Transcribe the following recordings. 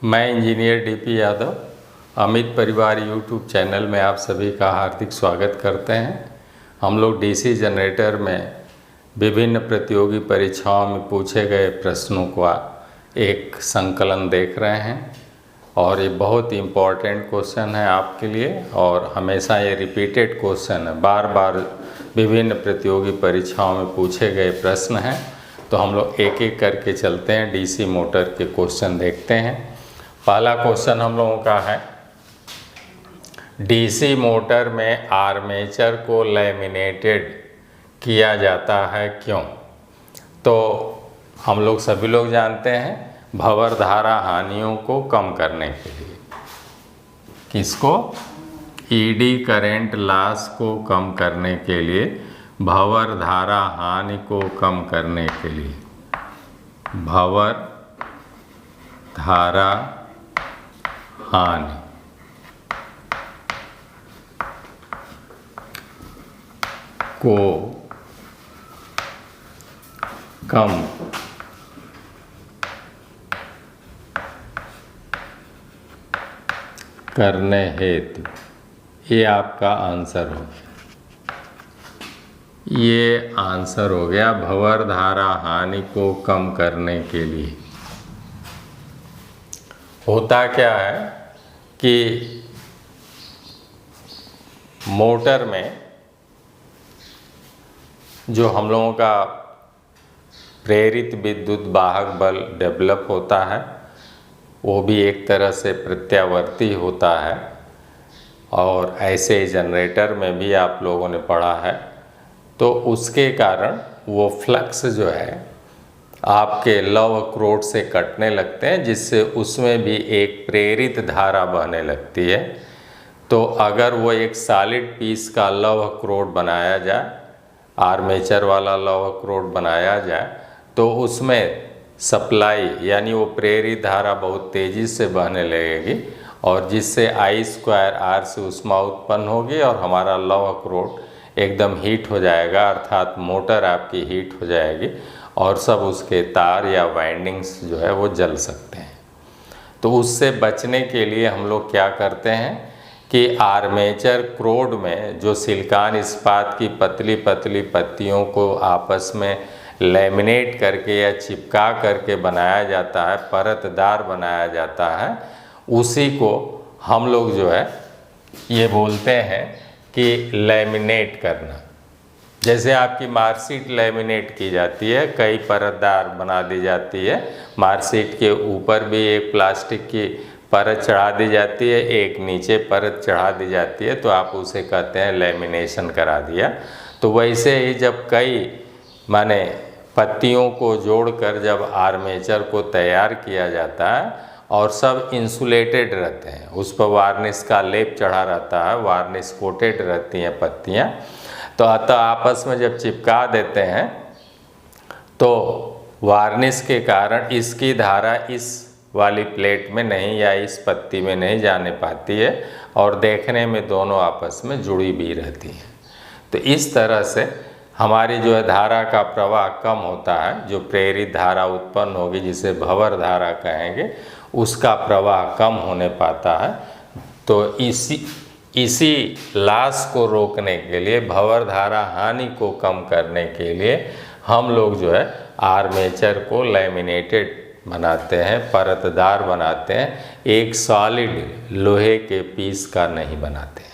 मैं engineer DP Yadav Amit परिवार YouTube channel में आप सभी का हार्दिक स्वागत करते हैं। हम लोग डीसी जनरेटर में विभिन्न प्रतियोगी परीक्षाओं में पूछे गए प्रश्नों का एक संकलन देख रहे हैं और ये बहुत ही इम्पोर्टेंट क्वेश्चन है आपके लिए और हमेशा ये रिपीटेड क्वेश्चन है, बार बार विभिन्न प्रतियोगी परीक्षाओं में पूछे गए प्रश्न हैं। तो हम लोग एक एक करके चलते हैं, डीसी मोटर के क्वेश्चन देखते हैं। पहला क्वेश्चन हम लोगों का है, डीसी मोटर में आर्मेचर को लैमिनेटेड किया जाता है क्यों? तो हम लोग सभी लोग जानते हैं भंवर धारा हानियों को कम करने के लिए। किसको? ईडी करंट लॉस को कम करने के लिए, भंवर धारा हानि को कम करने के लिए, भंवर धारा हानि को कम करने हेतु, ये आपका आंसर हो गया। ये आंसर हो गया भंवर धारा हानि को कम करने के लिए। होता क्या है कि मोटर में जो हम लोगों का प्रेरित विद्युत वाहक बल डेवलप होता है वो भी एक तरह से प्रत्यावर्ती होता है और ऐसे ही जनरेटर में भी आप लोगों ने पढ़ा है। तो उसके कारण वो फ्लक्स जो है आपके लौह अखरोट से कटने लगते हैं, जिससे उसमें भी एक प्रेरित धारा बहने लगती है। तो अगर वो एक सॉलिड पीस का लौह अखरोट बनाया जाए, आर्मेचर वाला लौह अखरोट बनाया जाए, तो उसमें सप्लाई यानी वो प्रेरित धारा बहुत तेज़ी से बहने लगेगी और जिससे I²R से ऊष्मा उत्पन्न होगी और हमारा लौह अखरोट एकदम हीट हो जाएगा, अर्थात मोटर आपकी हीट हो जाएगी और सब उसके तार या वाइंडिंग्स जो है वो जल सकते हैं। तो उससे बचने के लिए हम लोग क्या करते हैं कि आर्मेचर क्रोड में जो सिलिकॉन इस्पात की पतली पतली पत्तियों को आपस में लैमिनेट करके या चिपका करके बनाया जाता है, परतदार बनाया जाता है, उसी को हम लोग जो है ये बोलते हैं कि लैमिनेट करना। जैसे आपकी मार्कशीट लैमिनेट की जाती है, कई परतदार बना दी जाती है, मार्कशीट के ऊपर भी एक प्लास्टिक की परत चढ़ा दी जाती है, एक नीचे परत चढ़ा दी जाती है, तो आप उसे कहते हैं लैमिनेशन करा दिया। तो वैसे ही जब कई माने पत्तियों को जोड़कर जब आर्मेचर को तैयार किया जाता है और सब इंसुलेटेड रहते हैं, उस पर वार्निश का लेप चढ़ा रहता है, वार्निश कोटेड रहती हैं पत्तियाँ, तो अतः आपस में जब चिपका देते हैं तो वार्निश के कारण इसकी धारा इस वाली प्लेट में नहीं या इस पत्ती में नहीं जाने पाती है और देखने में दोनों आपस में जुड़ी भी रहती हैं। तो इस तरह से हमारी जो है धारा का प्रवाह कम होता है, जो प्रेरित धारा उत्पन्न होगी जिसे भंवर धारा कहेंगे, उसका प्रवाह कम होने पाता है। तो इसी लॉस को रोकने के लिए, भंवर धारा हानि को कम करने के लिए हम लोग जो है आर्मेचर को लैमिनेटेड बनाते हैं, परतदार बनाते हैं, एक सॉलिड लोहे के पीस का नहीं बनाते हैं।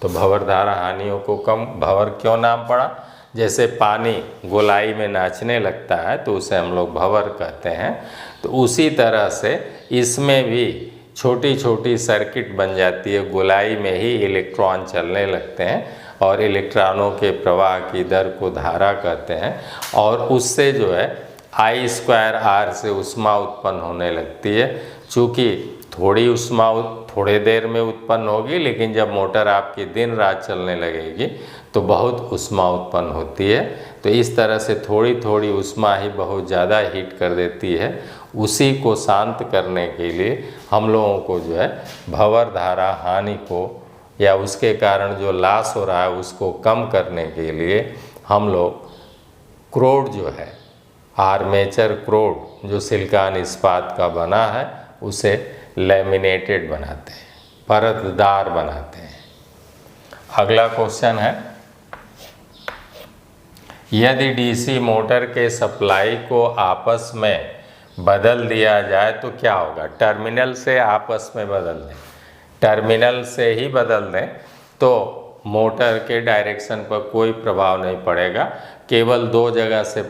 तो भंवर धारा हानियों को कम, भंवर क्यों नाम पड़ा? जैसे पानी गोलाई में नाचने लगता है तो उसे हम लोग भंवर कहते हैं। तो उसी तरह से इसमें भी छोटी छोटी सर्किट बन जाती है, गोलाई में ही इलेक्ट्रॉन चलने लगते हैं और इलेक्ट्रॉनों के प्रवाह की दर को धारा कहते हैं और उससे जो है I²R से ऊष्मा उत्पन्न होने लगती है। चूँकि थोड़ी ऊष्मा थोड़े देर में उत्पन्न होगी, लेकिन जब मोटर आपकी दिन रात चलने लगेगी तो बहुत ऊष्मा उत्पन्न होती है। तो इस तरह से थोड़ी थोड़ी ऊष्मा ही बहुत ज़्यादा हीट कर देती है। उसी को शांत करने के लिए हम लोगों को जो है भंवर धारा हानि को या उसके कारण जो लॉस हो रहा है उसको कम करने के लिए हम लोग क्रोड जो है, आर्मेचर क्रोड जो सिलिकॉन इस्पात का बना है, उसे लैमिनेटेड बनाते हैं, परतदार बनाते हैं। अगला क्वेश्चन है, यदि डीसी मोटर के सप्लाई को आपस में बदल दिया जाए तो क्या होगा? टर्मिनल से आपस में बदल दें, टर्मिनल से ही बदल दें तो मोटर के डायरेक्शन पर कोई प्रभाव नहीं पड़ेगा, केवल दो जगह से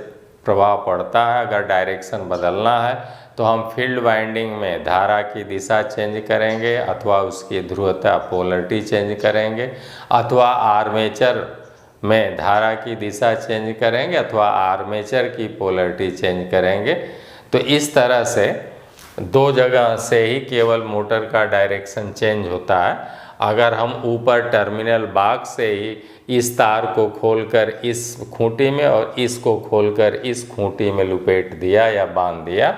प्रभाव पड़ता है। अगर डायरेक्शन बदलना है तो हम फील्ड वाइंडिंग में धारा की दिशा चेंज करेंगे अथवा उसकी ध्रुवता पोलरिटी चेंज करेंगे, अथवा आर्मेचर में धारा की दिशा चेंज करेंगे अथवा आर्मेचर की पोलरिटी चेंज करेंगे। तो इस तरह से दो जगह से ही केवल मोटर का डायरेक्शन चेंज होता है। अगर हम ऊपर टर्मिनल बॉक्स से ही इस तार को खोलकर इस खूंटी में और इसको खोलकर इस खूंटी में लुपेट दिया या बांध दिया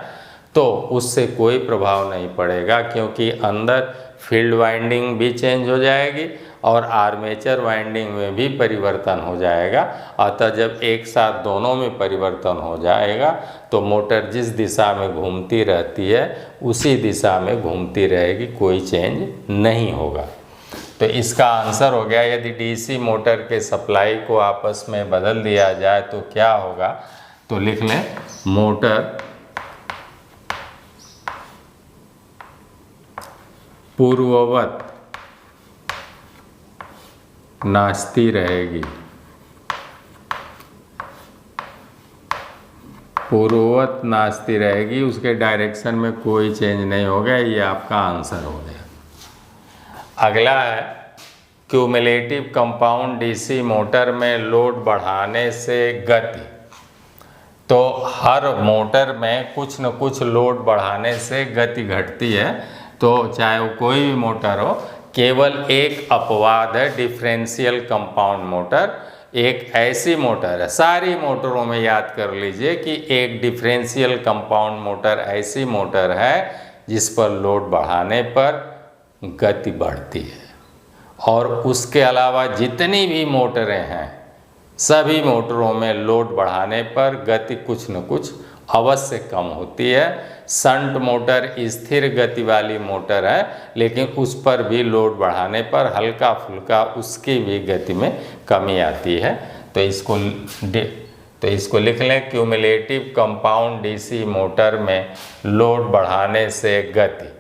तो उससे कोई प्रभाव नहीं पड़ेगा, क्योंकि अंदर फील्ड वाइंडिंग भी चेंज हो जाएगी और आर्मेचर वाइंडिंग में भी परिवर्तन हो जाएगा। अतः जब एक साथ दोनों में परिवर्तन हो जाएगा तो मोटर जिस दिशा में घूमती रहती है उसी दिशा में घूमती रहेगी, कोई चेंज नहीं होगा। तो इसका आंसर हो गया, यदि डीसी मोटर के सप्लाई को आपस में बदल दिया जाए तो क्या होगा? तो लिख लें, मोटर पूर्ववत नाचती रहेगी, पूर्ववत नाचती रहेगी, उसके डायरेक्शन में कोई चेंज नहीं होगा। ये आपका आंसर हो गया। अगला है, क्यूमुलेटिव कंपाउंड डीसी मोटर में लोड बढ़ाने से गति। तो हर मोटर में कुछ न कुछ लोड बढ़ाने से गति घटती है। तो चाहे वो कोई भी मोटर हो, केवल एक अपवाद है डिफरेंशियल कंपाउंड मोटर। एक ऐसी मोटर है, सारी मोटरों में याद कर लीजिए कि एक डिफरेंशियल कंपाउंड मोटर ऐसी मोटर है जिस पर लोड बढ़ाने पर गति बढ़ती है। और उसके अलावा जितनी भी मोटरें हैं सभी मोटरों में लोड बढ़ाने पर गति कुछ न कुछ अवश्य कम होती है। शंट मोटर स्थिर गति वाली मोटर है, लेकिन उस पर भी लोड बढ़ाने पर हल्का फुल्का उसकी भी गति में कमी आती है। तो इसको लिख लें, क्यूमुलेटिव कंपाउंड डीसी मोटर में लोड बढ़ाने से गति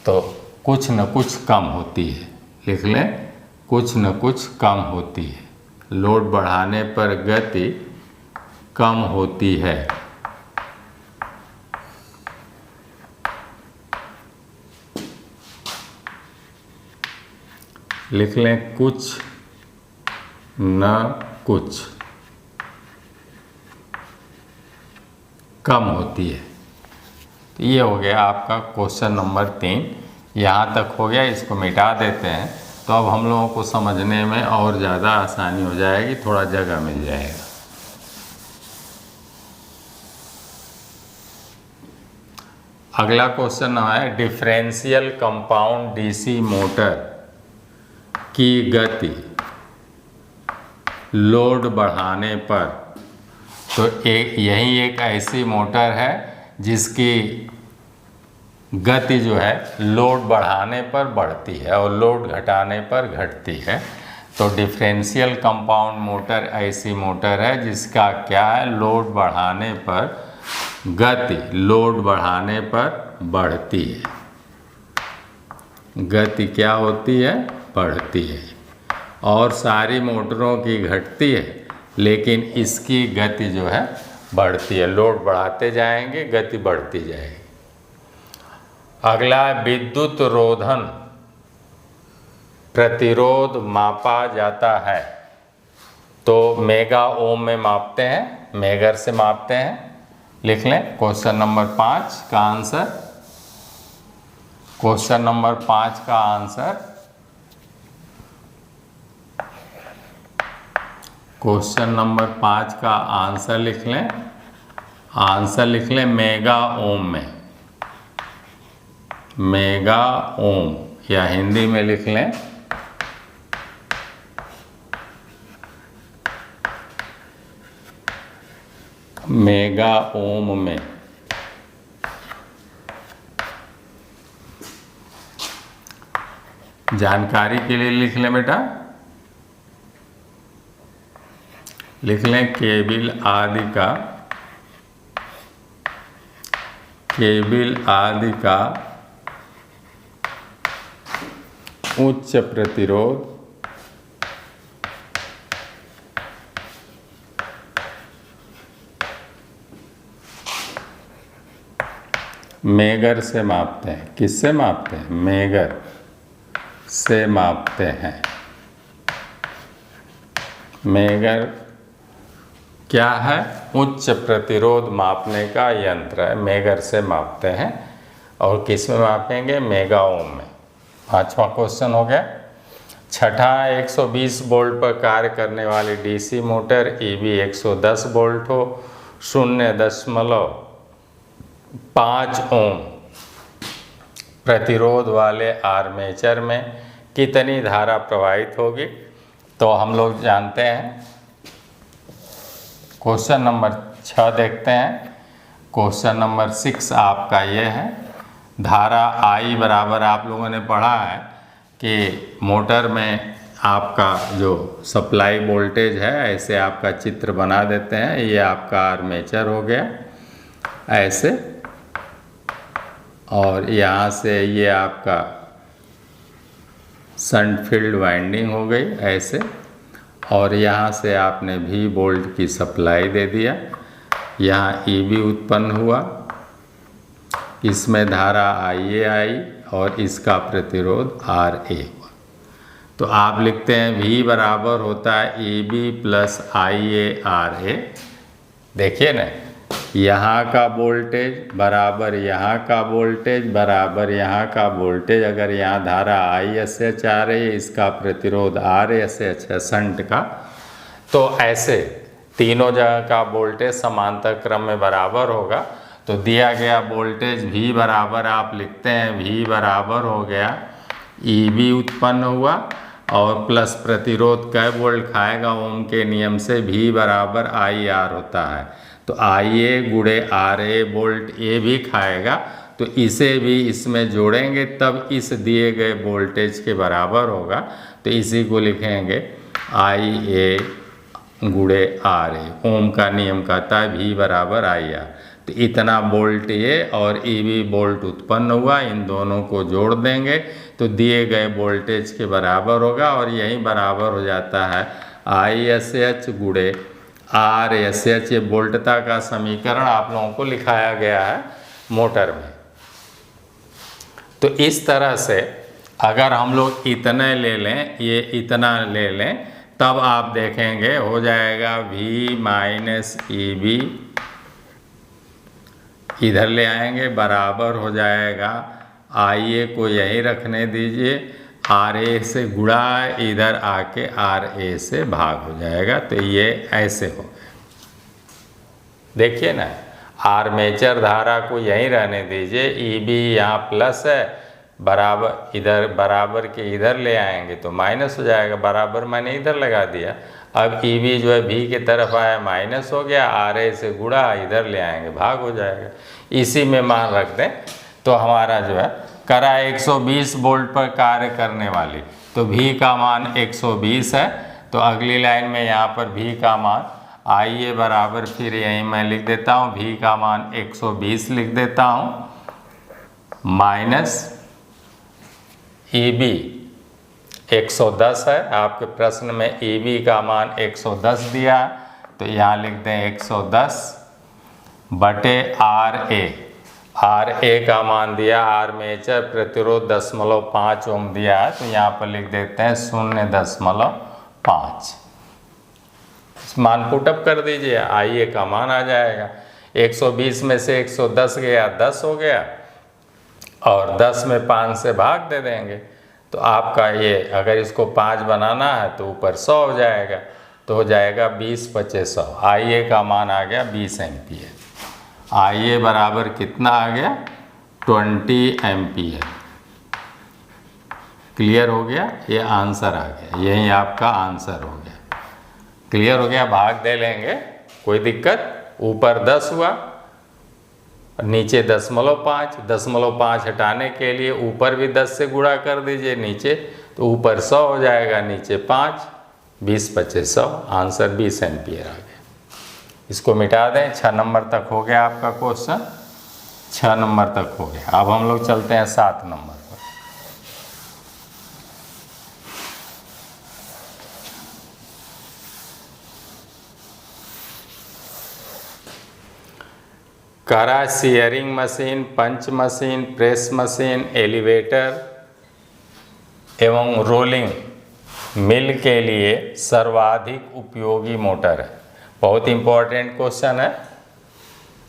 तो कुछ न कुछ कम होती है। लिख लें, कुछ न कुछ कम होती है, लोड बढ़ाने पर गति कम होती है। लिख लें, कुछ न कुछ कम होती है। तो ये हो गया आपका क्वेश्चन नंबर 3। यहाँ तक हो गया, इसको मिटा देते हैं तो अब हम लोगों को समझने में और ज़्यादा आसानी हो जाएगी, थोड़ा जगह मिल जाएगा। अगला क्वेश्चन है, डिफरेंशियल कंपाउंड डीसी मोटर की गति लोड बढ़ाने पर। तो यही एक ऐसी मोटर है जिसकी गति जो है लोड बढ़ाने पर बढ़ती है और लोड घटाने पर घटती है। तो डिफरेंशियल कंपाउंड मोटर ऐसी मोटर है जिसका क्या है, लोड बढ़ाने पर गति लोड बढ़ाने पर बढ़ती है। गति क्या होती है, बढ़ती है। और सारी मोटरों की घटती है, लेकिन इसकी गति जो है बढ़ती है। लोड बढ़ाते जाएंगे, गति बढ़ती जाएगी। अगला, विद्युत रोधन प्रतिरोध मापा जाता है। तो मेगा ओम में मापते हैं, मेगर से मापते हैं। लिख लें, क्वेश्चन नंबर 5 का आंसर। क्वेश्चन नंबर 5 का आंसर, क्वेश्चन नंबर 5 का आंसर लिख लें। आंसर लिख लें मेगा ओम में, मेगा ओम, या हिंदी में लिख लें मेगा ओम में। जानकारी के लिए लिख लें बेटा, लिख लें केबिल आदि का उच्च प्रतिरोध मेगर से मापते हैं। किससे मापते हैं? मेगर से मापते हैं। मेगर क्या है? उच्च प्रतिरोध मापने का यंत्र है, मेगर से मापते हैं। और किस में मापेंगे? मेगा ओम में। 5वां क्वेश्चन हो गया। छठा, 120 वोल्ट पर कार्य करने वाली डीसी मोटर ईबी 110 वोल्ट हो, 0.5 ओम प्रतिरोध वाले आर्मेचर में कितनी धारा प्रवाहित होगी? तो हम लोग जानते हैं, क्वेश्चन नंबर 6 देखते हैं। क्वेश्चन नंबर 6 आपका ये है, धारा I बराबर, आप लोगों ने पढ़ा है कि मोटर में आपका जो सप्लाई वोल्टेज है, ऐसे आपका चित्र बना देते हैं। ये आपका आर्मेचर हो गया ऐसे, और यहाँ से ये आपका शंट फील्ड वाइंडिंग हो गई ऐसे, और यहाँ से आपने V वोल्ट की सप्लाई दे दिया। यहाँ EB उत्पन्न हुआ, इसमें धारा IA आई और इसका प्रतिरोध RA हुआ। तो आप लिखते हैं V बराबर होता है EB प्लस IA RA। देखिए ना, यहाँ का वोल्टेज बराबर यहाँ का वोल्टेज बराबर यहाँ का वोल्टेज। अगर यहाँ धारा ISH आ रही है, इसका प्रतिरोध RSH है शंट का, तो ऐसे तीनों जगह का वोल्टेज समांतर क्रम में बराबर होगा। तो दिया गया वोल्टेज V बराबर आप लिखते हैं, V बराबर हो गया EB उत्पन्न हुआ और प्लस प्रतिरोध कै वोल्ट खाएगा ओम के नियम से, V बराबर IR होता है। तो IA गुणे RA वोल्ट ये भी खाएगा, तो इसे भी इसमें जोड़ेंगे तब इस दिए गए वोल्टेज के बराबर होगा। तो इसी को लिखेंगे IA गुणे RA। ओम का नियम कहता है V बराबर IR। तो इतना वोल्ट ये और EB वोल्ट उत्पन्न हुआ, इन दोनों को जोड़ देंगे तो दिए गए वोल्टेज के बराबर होगा, और यही बराबर हो जाता है ISH गुणे RSH। ये वोल्टता का समीकरण आप लोगों को लिखाया गया है मोटर में। तो इस तरह से अगर हम लोग इतने ले लें, ये इतना ले लें, तब आप देखेंगे हो जाएगा V माइनस EB, इधर ले आएंगे बराबर हो जाएगा IA को यहीं रखने दीजिए, RA से गुणा इधर आके RA से भाग हो जाएगा। तो ये ऐसे हो गया। देखिए ना, आर्मेचर धारा को यहीं रहने दीजिए, EB यहाँ प्लस है, बराबर इधर बराबर के इधर ले आएंगे तो माइनस हो जाएगा, बराबर मैंने इधर लगा दिया। अब EB जो है V की तरफ आया माइनस हो गया, RA से गुणा इधर ले आएंगे भाग हो जाएगा। इसी में मान रख दें तो हमारा जो है करा 120 वोल्ट पर कार्य करने वाली, तो V का मान 120 है। तो अगली लाइन में यहाँ पर V का मान IA बराबर, फिर यहीं मैं लिख देता हूँ V का मान 120 लिख देता हूँ, माइनस EB 110 है। आपके प्रश्न में EB का मान 110 दिया है, तो यहाँ लिख दें 110 बटे RA का मान दिया, आर्मेचर प्रतिरोध 0.5 ओम दिया है, तो यहाँ पर लिख देते हैं 0.5। मान पुटअप कर दीजिए, IA का मान आ जाएगा। 120 में से 110 गया 10 हो गया, और 10 में 5 से भाग दे देंगे, तो आपका ये अगर इसको 5 बनाना है तो ऊपर 100 हो जाएगा, तो हो जाएगा 20/500। IA का मान आ गया 20 एम्पियर। IA बराबर कितना आ गया? 20 एम्पियर। क्लियर हो गया? ये आंसर आ गया, यही आपका आंसर हो गया। क्लियर हो गया? भाग दे लेंगे, कोई दिक्कत? ऊपर 10 हुआ, नीचे 0.5 हटाने के लिए ऊपर भी 10 से गुणा कर दीजिए, नीचे तो ऊपर 100 हो जाएगा, नीचे 5, 20 25 100, आंसर 20 एम्पियर आ गया। इसको मिटा दें। 6 नंबर तक हो गया आपका क्वेश्चन, 6 नंबर तक हो गया। अब हम लोग चलते हैं 7 नंबर पर। करा सीयरिंग मशीन, पंच मशीन, प्रेस मशीन, एलिवेटर एवं रोलिंग मिल के लिए सर्वाधिक उपयोगी मोटर है। बहुत इंपॉर्टेंट क्वेश्चन है।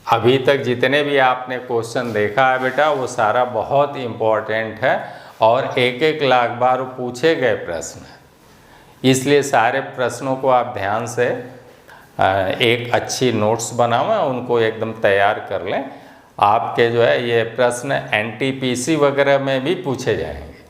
अभी तक जितने भी आपने क्वेश्चन देखा है बेटा, वो सारा बहुत इंपॉर्टेंट है और 1-1 लाख बार पूछे गए प्रश्न है। इसलिए सारे प्रश्नों को आप ध्यान से एक अच्छी नोट्स बनावें, उनको एकदम तैयार कर लें। आपके जो है ये प्रश्न NTPC वगैरह में भी पूछे जाएंगे,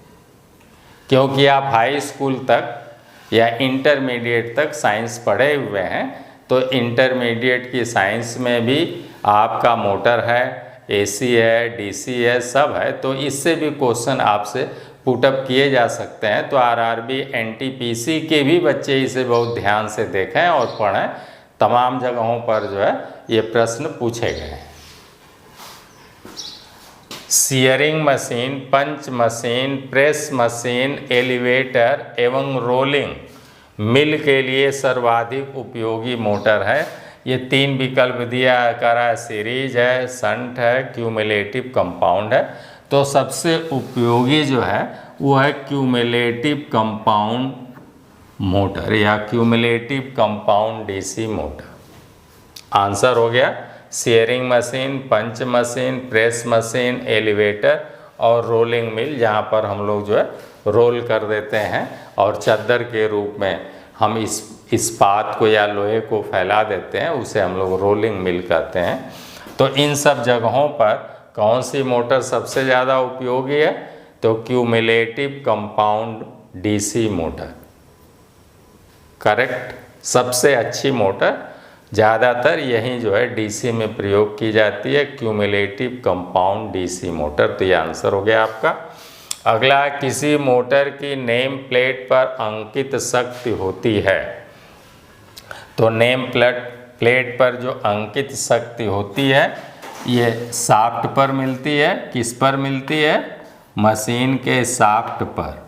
क्योंकि आप हाई स्कूल तक या इंटरमीडिएट तक साइंस पढ़े हुए हैं। तो इंटरमीडिएट की साइंस में भी आपका मोटर है, AC है, DC है, सब है। तो इससे भी क्वेश्चन आपसे पुटअप किए जा सकते हैं। तो RRB NTPC के भी बच्चे इसे बहुत ध्यान से देखें और पढ़ें। तमाम जगहों पर जो है ये प्रश्न पूछे गए हैं। सीयरिंग मशीन, पंच मशीन, प्रेस मशीन, एलिवेटर एवं रोलिंग मिल के लिए सर्वाधिक उपयोगी मोटर है। ये 3 विकल्प दिया करा है, सीरीज है, शंट है, क्यूमुलेटिव कंपाउंड है। तो सबसे उपयोगी जो है वो है क्यूमुलेटिव कंपाउंड मोटर या cumulative compound DC motor. Answer हो गया सीयरिंग मशीन, पंच मशीन, प्रेस मशीन, एलिवेटर और रोलिंग मिल, जहाँ पर हम लोग जो है रोल कर देते हैं और चादर के रूप में हम इस्पात को या लोहे को फैला देते हैं, उसे हम लोग रोलिंग मिल कहते हैं। तो इन सब जगहों पर कौन सी मोटर सबसे ज़्यादा उपयोगी है? तो cumulative compound DC motor correct, सबसे अच्छी मोटर। ज़्यादातर यही जो है DC में प्रयोग की जाती है, क्यूमुलेटिव कंपाउंड DC मोटर। तो ये आंसर हो गया आपका। अगला, किसी मोटर की नेम प्लेट पर अंकित शक्ति होती है। तो नेम प्लेट पर जो अंकित शक्ति होती है ये शाफ्ट पर मिलती है। किस पर मिलती है? मशीन के शाफ्ट पर।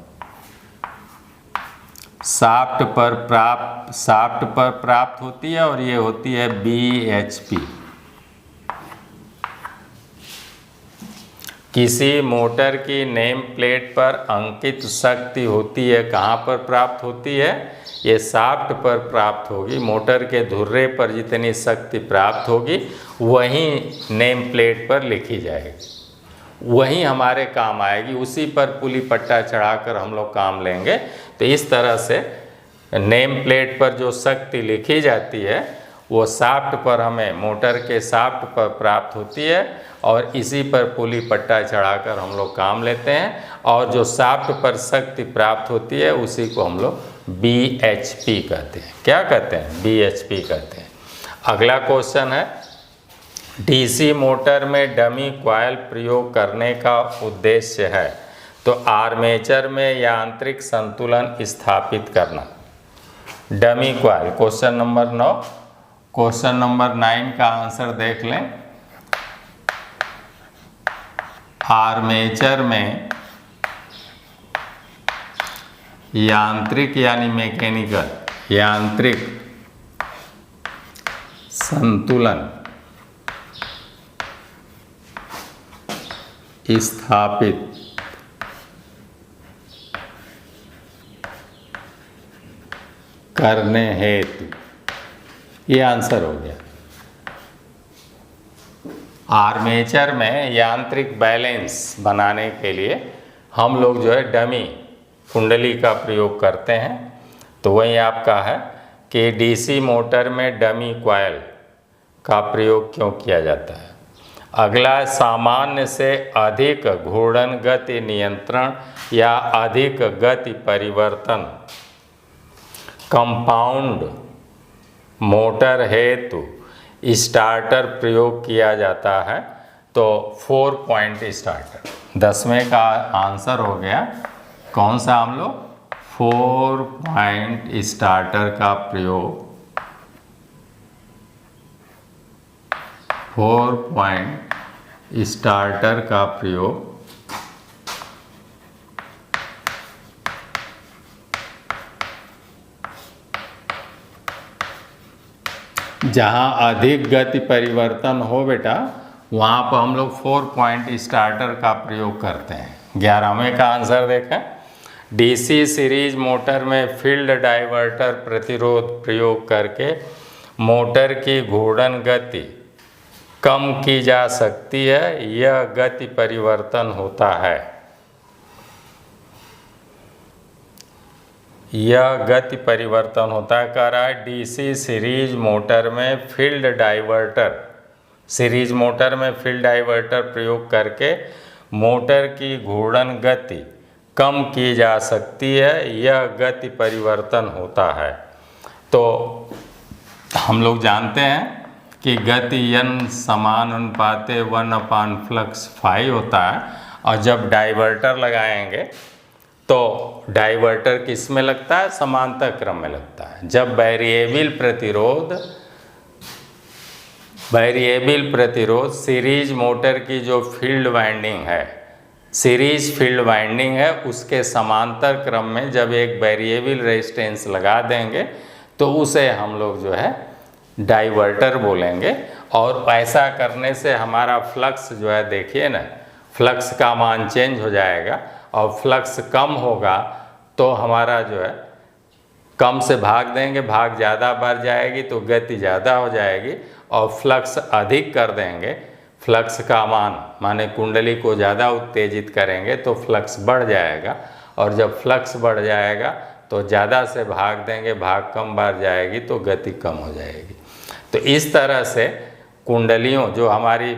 शाफ्ट पर प्राप्त होती है और ये होती है BHP। किसी मोटर की नेम प्लेट पर अंकित शक्ति होती है, कहाँ पर प्राप्त होती है? ये शाफ्ट पर प्राप्त होगी। मोटर के धुर्रे पर जितनी शक्ति प्राप्त होगी वही नेम प्लेट पर लिखी जाएगी, वही हमारे काम आएगी। उसी पर पुली पट्टा चढ़ाकर हम लोग काम लेंगे। तो इस तरह से नेम प्लेट पर जो शक्ति लिखी जाती है वो शाफ्ट पर, हमें मोटर के शाफ्ट पर प्राप्त होती है और इसी पर पुली पट्टा चढ़ाकर हम लोग काम लेते हैं। और जो शाफ्ट पर शक्ति प्राप्त होती है उसी को हम लोग BHP कहते हैं। क्या कहते हैं? BHP कहते हैं। अगला क्वेश्चन है, DC मोटर में डमी कॉइल प्रयोग करने का उद्देश्य है। तो आर्मेचर में यांत्रिक संतुलन स्थापित करना। Dummy coil, question number 9। Question number 9 का आंसर देख लें। आर्मेचर में यांत्रिक यानी मैकेनिकल, यांत्रिक संतुलन स्थापित करने हेतु, ये आंसर हो गया। आर्मेचर में यांत्रिक बैलेंस बनाने के लिए हम लोग जो है डमी कुंडली का प्रयोग करते हैं। तो वही आपका है कि DC मोटर में डमी कॉइल का प्रयोग क्यों किया जाता है। अगला, सामान्य से अधिक घूर्णन गति नियंत्रण या अधिक गति परिवर्तन कंपाउंड मोटर हेतु स्टार्टर प्रयोग किया जाता है। तो 4 पॉइंट स्टार्टर 10वें का आंसर हो गया कौन सा हम लोग 4 पॉइंट स्टार्टर का प्रयोग 4 पॉइंट स्टार्टर का प्रयोग जहाँ अधिक गति परिवर्तन हो बेटा वहाँ पर हम लोग 4 पॉइंट स्टार्टर का प्रयोग करते हैं। 11वें का आंसर देखें। डीसी सीरीज मोटर में फील्ड डाइवर्टर प्रतिरोध प्रयोग करके मोटर की घूर्णन गति कम की जा सकती है, यह गति परिवर्तन होता है। यह गति परिवर्तन होता है कह रहा है डीसी सीरीज मोटर में फील्ड डाइवर्टर प्रयोग करके मोटर की घूर्णन गति कम की जा सकती है, यह गति परिवर्तन होता है। तो हम लोग जानते हैं कि गति n समानुपाते 1/फ्लक्स होता है, और जब डाइवर्टर लगाएंगे तो डाइवर्टर किस में लगता है? समांतर क्रम में लगता है। जब वेरिएबल प्रतिरोध सीरीज मोटर की जो फील्ड वाइंडिंग है उसके समांतर क्रम में जब एक वेरिएबल रेजिस्टेंस लगा देंगे तो उसे हम लोग जो है डाइवर्टर बोलेंगे। और ऐसा करने से हमारा फ्लक्स जो है देखिए ना, फ्लक्स का मान चेंज हो जाएगा, और फ्लक्स कम होगा तो हमारा जो है कम से भाग देंगे, भाग ज़्यादा बढ़ जाएगी तो गति ज़्यादा हो जाएगी, और फ्लक्स अधिक कर देंगे, फ्लक्स का मान माने कुंडली को ज़्यादा उत्तेजित करेंगे तो फ्लक्स बढ़ जाएगा, और जब फ्लक्स बढ़ जाएगा तो ज़्यादा से भाग देंगे, भाग कम बढ़ जाएगी तो गति कम हो जाएगी। तो इस तरह से कुंडलियों जो हमारी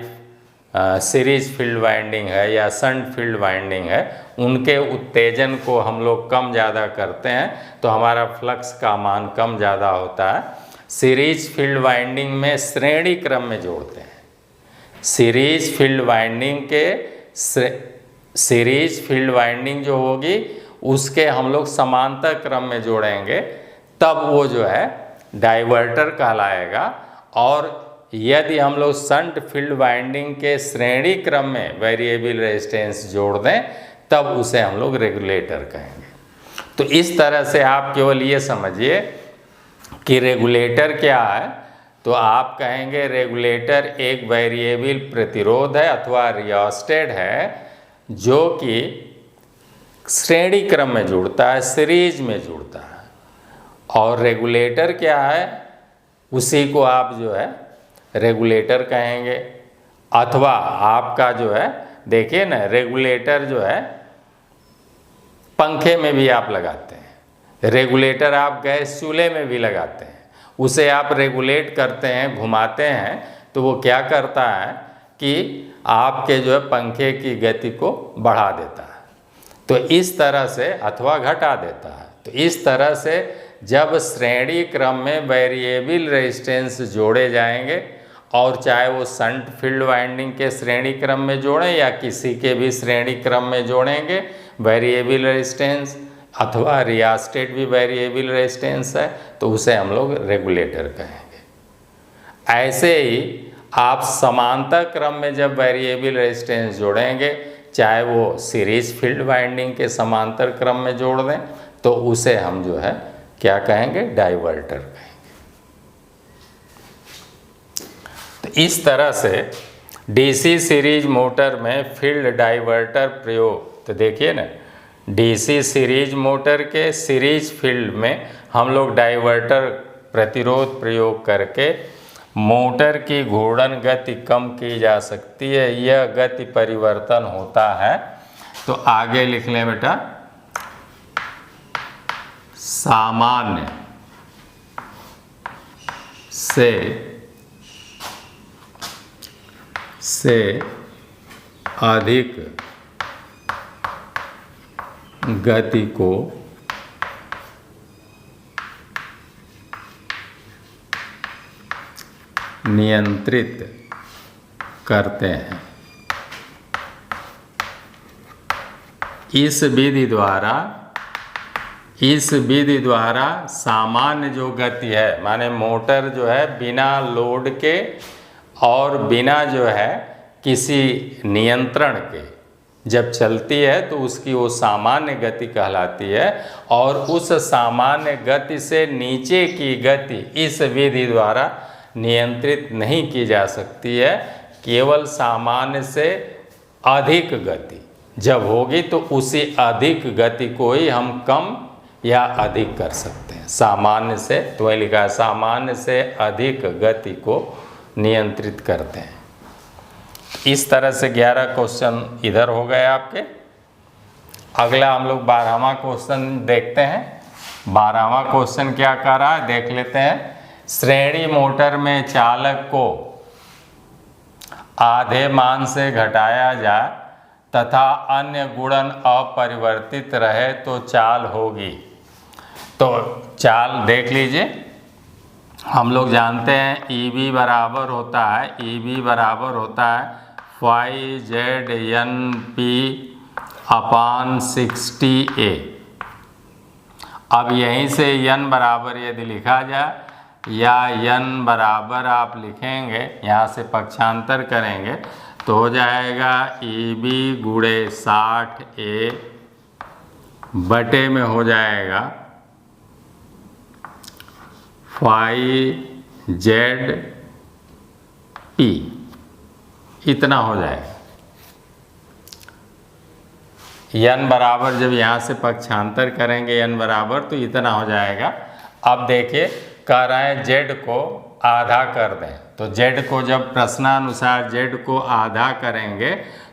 सीरीज फील्ड वाइंडिंग है या शंट फील्ड वाइंडिंग है उनके उत्तेजन को हम लोग कम ज़्यादा करते हैं तो हमारा फ्लक्स का मान कम ज़्यादा होता है। सीरीज फील्ड वाइंडिंग में श्रेणी क्रम में जोड़ते हैं। सीरीज फील्ड वाइंडिंग जो होगी उसके हम लोग समांतर क्रम में जोड़ेंगे, तब वो जो है डाइवर्टर कहलाएगा। और यदि हम लोग शंट फील्ड वाइंडिंग के श्रेणी क्रम में वेरिएबल रेजिस्टेंस जोड़ दें तब उसे हम लोग रेगुलेटर कहेंगे। तो इस तरह से आप केवल ये समझिए कि रेगुलेटर क्या है, तो आप कहेंगे रेगुलेटर एक वेरिएबल प्रतिरोध है अथवा रियोस्टेट है जो कि श्रेणी क्रम में जुड़ता है, सीरीज में जुड़ता है। और रेगुलेटर क्या है, उसी को आप जो है रेगुलेटर कहेंगे। अथवा आपका जो है देखिए ना, रेगुलेटर जो है पंखे में भी आप लगाते हैं, रेगुलेटर आप गैस चूल्हे में भी लगाते हैं, उसे आप रेगुलेट करते हैं, घुमाते हैं, तो वो क्या करता है कि आपके जो है पंखे की गति को बढ़ा देता है। तो इस तरह से अथवा घटा देता है। तो इस तरह से जब श्रेणी क्रम में वेरिएबल रेजिस्टेंस जोड़े जाएंगे, और चाहे वो शंट फील्ड वाइंडिंग के श्रेणी क्रम में जोड़ें या किसी के भी श्रेणी क्रम में जोड़ेंगे वेरिएबल रेजिस्टेंस, अथवा रियोस्टेट भी वेरिएबल रेजिस्टेंस है, तो उसे हम लोग रेगुलेटर कहेंगे। ऐसे ही आप समांतर क्रम में जब वेरिएबल रेजिस्टेंस जोड़ेंगे, चाहे वो सीरीज फील्ड वाइंडिंग के समांतर क्रम में जोड़ दें, तो उसे हम जो है क्या कहेंगे? डाइवर्टर कहेंगे। तो इस तरह से डीसी सीरीज मोटर में फील्ड डाइवर्टर प्रयोग, तो देखिए ना, डीसी सीरीज मोटर के सीरीज फील्ड में हम लोग डाइवर्टर प्रतिरोध प्रयोग करके मोटर की घूर्णन गति कम की जा सकती है, यह गति परिवर्तन होता है। तो आगे लिख लें बेटा, सामान्य से अधिक गति को नियंत्रित करते हैं। इस विधि द्वारा सामान्य जो गति है, माने मोटर जो है बिना लोड के और बिना जो है किसी नियंत्रण के जब चलती है तो उसकी वो सामान्य गति कहलाती है। और उस सामान्य गति से नीचे की गति इस विधि द्वारा नियंत्रित नहीं की जा सकती है। केवल सामान्य से अधिक गति जब होगी तो उसी अधिक गति को ही हम कम या अधिक कर सकते हैं। सामान्य से, तो वही लिखा है, सामान्य से अधिक गति को नियंत्रित करते हैं। इस तरह से 11 क्वेश्चन इधर हो गए आपके। अगला हम लोग 12वां क्वेश्चन देखते हैं। 12वां क्वेश्चन क्या कर रहा है देख लेते हैं। श्रेणी मोटर में चालक को आधे मान से घटाया जाए तथा अन्य गुणन अपरिवर्तित रहे तो चाल होगी। तो चाल देख लीजिए, हम लोग जानते हैं EB बराबर होता है phi Z N P upon 60A। अब यहीं से n बराबर यदि लिखा जाए या n बराबर आप लिखेंगे, यहाँ से पक्षांतर करेंगे तो हो जाएगा EB गुणे 60A बटे में हो जाएगा फाई जेड पी, इतना हो जाएगा। n बराबर जब यहाँ से पक्षांतर करेंगे n बराबर तो इतना हो जाएगा। अब देखिए कह रहे हैं z को आधा कर दें, तो z को जब प्रश्नानुसार z को आधा करेंगे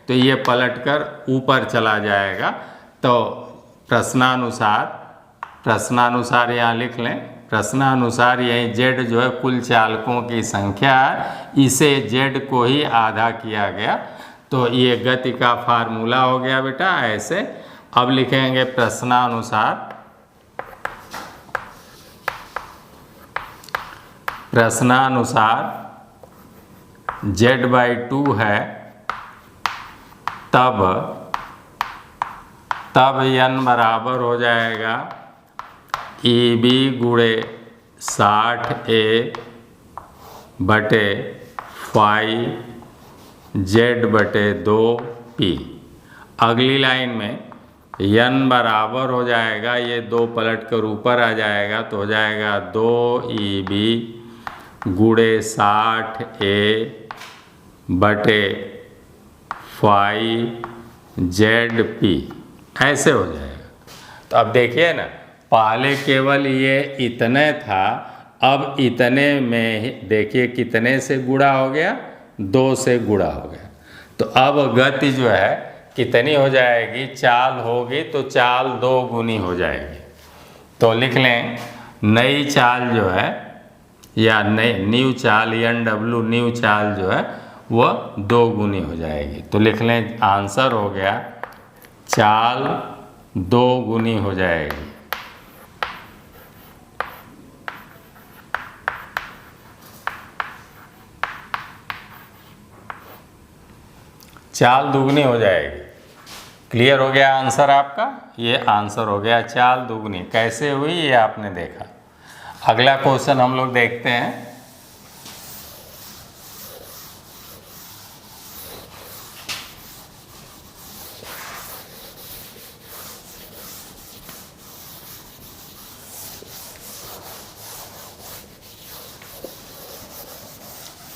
तो ये पलटकर ऊपर चला जाएगा। तो प्रश्नानुसार यहाँ लिख लें, प्रश्नानुसार यही z जो है कुल चालकों की संख्या है, इसे z को ही आधा किया गया। तो ये गति का फार्मूला हो गया बेटा ऐसे। अब लिखेंगे प्रश्नानुसार z/2 है तब n बराबर हो जाएगा EB गुणे 60A बटे फाई जेड बटे 2P। अगली लाइन में n बराबर हो जाएगा, ये 2 पलट कर ऊपर आ जाएगा तो हो जाएगा 2EB गुणे 60A बटे फाई जेड पी, ऐसे हो जाएगा। तो अब देखिए ना, पहले केवल ये इतने था, अब इतने में देखिए कितने से गुणा हो गया, 2 से गुणा हो गया। तो अब गति जो है कितनी हो जाएगी, चाल होगी तो चाल 2 गुनी हो जाएगी। तो लिख लें नई चाल जो है या नई न्यू चाल NW न्यू चाल जो है वह 2 गुनी हो जाएगी। तो लिख लें आंसर हो गया चाल 2 गुनी हो जाएगी। चाल दुगनी हो जाएगी। क्लियर हो गया आंसर आपका? ये आंसर हो गया चाल दुगनी। कैसे हुई ये आपने देखा। अगला क्वेश्चन हम लोग देखते हैं।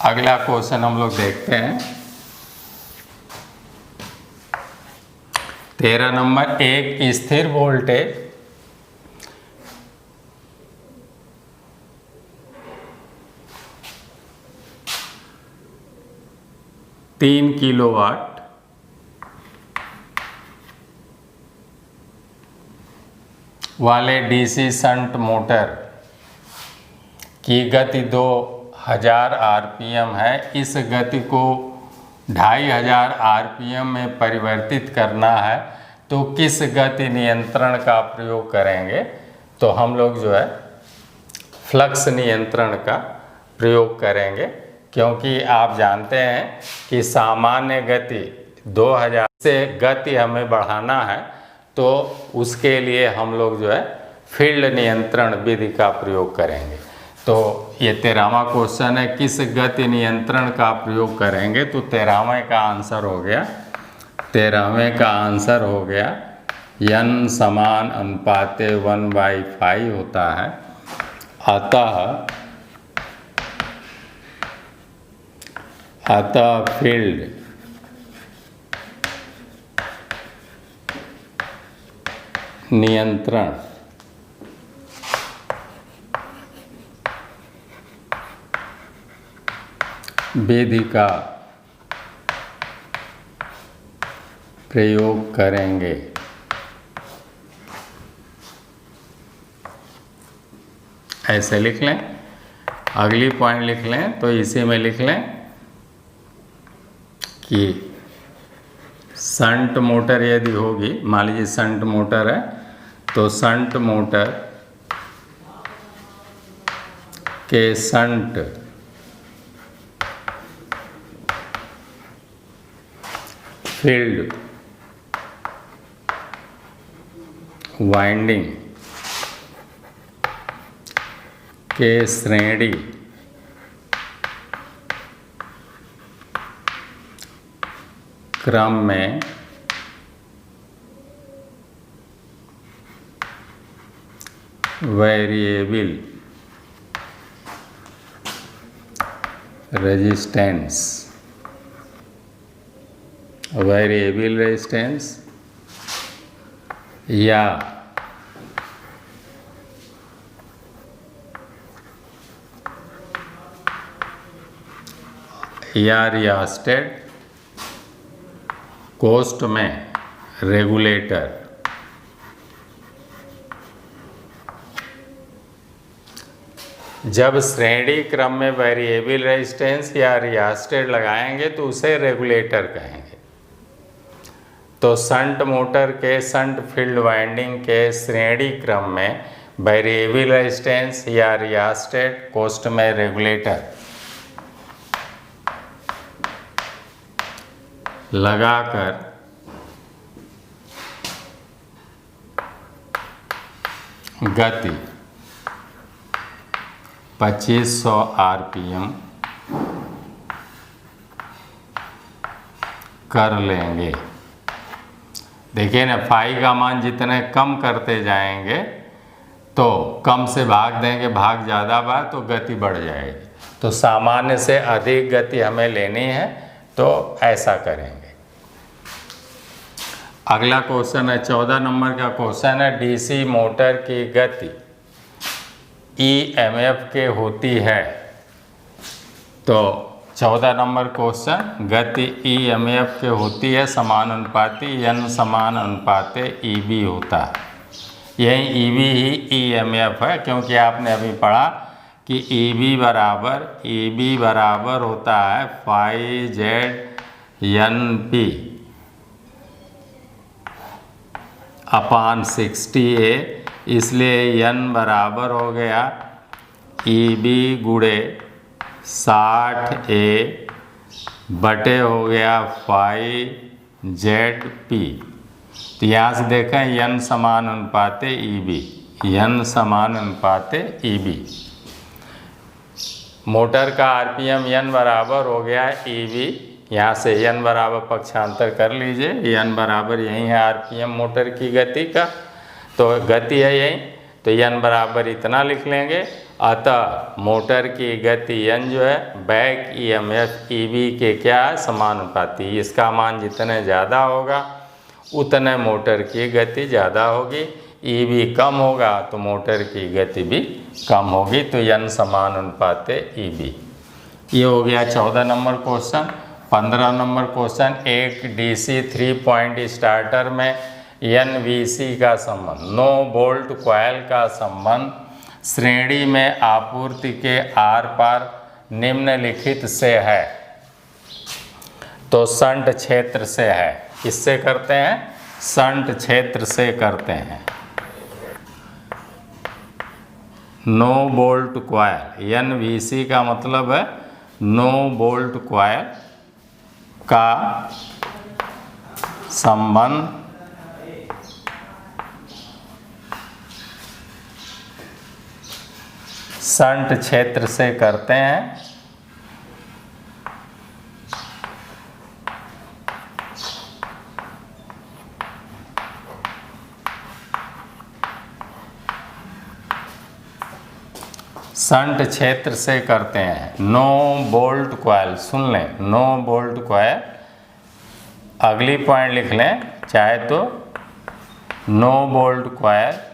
अगला क्वेश्चन हम लोग देखते हैं 13 नंबर। एक स्थिर वोल्टेज 3 किलोवाट वाले डीसी शंट मोटर की गति 2000 आरपीएम है। इस गति को 2500 आरपीएम में परिवर्तित करना है तो किस गति नियंत्रण का प्रयोग करेंगे? तो हम लोग जो है फ्लक्स नियंत्रण का प्रयोग करेंगे, क्योंकि आप जानते हैं कि सामान्य गति 2000 से गति हमें बढ़ाना है तो उसके लिए हम लोग जो है फील्ड नियंत्रण विधि का प्रयोग करेंगे। तो ये 13वां क्वेश्चन है, किस गति नियंत्रण का प्रयोग करेंगे? तो 13वें का आंसर हो गया, 13वें का आंसर हो गया n समान अनुपाते 1/5 होता है। अतः फील्ड नियंत्रण विधि का प्रयोग करेंगे। ऐसे लिख लें। अगली पॉइंट लिख लें, तो इसी में लिख लें कि शंट मोटर यदि होगी, मान लीजिए शंट मोटर है, तो शंट मोटर के शंट फील्ड वाइंडिंग के श्रेणी क्रम में वेरिएबल रेजिस्टेंस या रियास्टेड कोस्ट में रेगुलेटर जब श्रेणी क्रम में वेरिएबल रेजिस्टेंस या रियास्टेड लगाएंगे तो उसे रेगुलेटर कहेंगे। तो शंट मोटर के शंट फील्ड वाइंडिंग के श्रेणी क्रम में वेरिएबल रेजिस्टेंस या रियास्टेड कोस्ट में रेगुलेटर लगाकर गति 2500 आरपीएम कर लेंगे। देखिए ना, फाई का मान जितने कम करते जाएंगे तो कम से भाग देंगे, भाग ज़्यादा बार तो गति बढ़ जाएगी। तो सामान्य से अधिक गति हमें लेनी है, तो ऐसा करेंगे। अगला क्वेश्चन है 14 नंबर का क्वेश्चन है, डीसी मोटर की गति ईएमएफ के होती है। तो 14 नंबर क्वेश्चन, गति ईएमएफ के होती है समानुपाती n समान अनुपाते ईबी होता है। यही ईबी ही ईएमएफ है, क्योंकि आपने अभी पढ़ा कि ईबी बराबर होता है phi Z N P upon 60A, इसलिए n बराबर हो गया ईबी गुणे 60A बटे हो गया फाई जेड पी। तो यहाँ से देखें n समान अनुपाते ईबी, n समान अनुपाते ईबी। मोटर का आरपीएम n बराबर हो गया ईबी, यहाँ से n बराबर पक्षांतर कर लीजिए, n बराबर यही है आरपीएम मोटर की गति का, तो गति है यही, तो n बराबर इतना लिख लेंगे। अतः मोटर की गति n जो है बैक ईएमएफ ईबी के क्या है, समानुपाती। इसका मान जितने ज़्यादा होगा उतने मोटर की गति ज़्यादा होगी, ईबी कम होगा तो मोटर की गति भी कम होगी, तो n समानुपाते ईबी। ये हो गया 14 नंबर क्वेश्चन। 15 नंबर क्वेश्चन, एक डीसी 3 पॉइंट स्टार्टर में एनवीसी का संबंध, नो बोल्ट कॉइल का संबंध श्रेणी में आपूर्ति के आर पार निम्नलिखित से है। तो शंट क्षेत्र से है। किससे करते हैं? शंट क्षेत्र से करते हैं। नो बोल्ट कॉइल, एनवीसी का मतलब है नो बोल्ट कॉइल का संबंध शंट क्षेत्र से करते हैं। शंट क्षेत्र से करते हैं। नो बोल्ट कॉइल, सुन लें, नो बोल्ट कॉइल, अगली पॉइंट लिख लें चाहे तो। नो बोल्ट कॉइल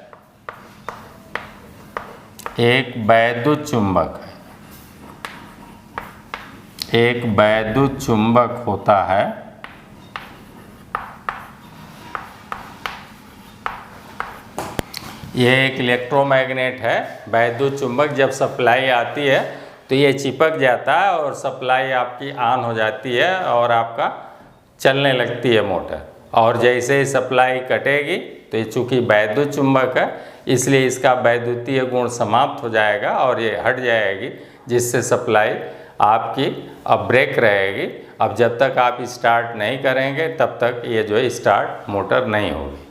एक वैद्युत चुंबक है, एक वैद्युत चुंबक होता है ये एक इलेक्ट्रोमैग्नेट है। वैद्युत चुंबक जब सप्लाई आती है तो ये चिपक जाता है और सप्लाई आपकी ऑन हो जाती है और आपका चलने लगती है मोटर। और जैसे ही सप्लाई कटेगी तो ये चूँकि वैद्युत चुंबक है इसलिए इसका वैद्युतीय गुण समाप्त हो जाएगा और ये हट जाएगी, जिससे सप्लाई आपकी अब ब्रेक रहेगी। अब जब तक आप स्टार्ट नहीं करेंगे तब तक ये जो है स्टार्ट मोटर नहीं होगी,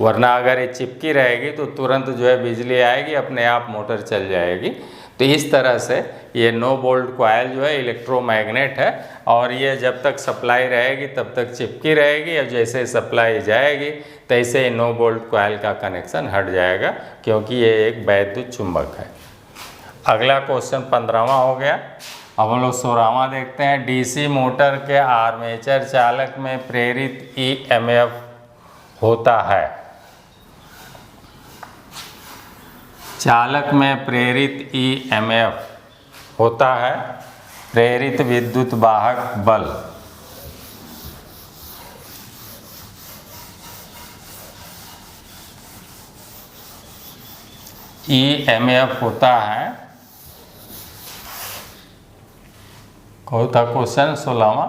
वरना अगर ये चिपकी रहेगी तो तुरंत जो है बिजली आएगी, अपने आप मोटर चल जाएगी। तो इस तरह से ये नो बोल्ट कॉइल जो है इलेक्ट्रोमैग्नेट है और ये जब तक सप्लाई रहेगी तब तक चिपकी रहेगी। अब जैसे सप्लाई जाएगी तैसे ही नो बोल्ट कॉइल का कनेक्शन हट जाएगा, क्योंकि ये एक वैद्युत चुंबक है। अगला क्वेश्चन 15वां हो गया। अब हम लोग 16वां देखते हैं। डीसी मोटर के आर्मेचर चालक में प्रेरित ईएमएफ होता है। चालक में प्रेरित ईएमएफ होता है प्रेरित विद्युत वाहक बल। ईएमएफ होता है, कौन था क्वेश्चन 16वां,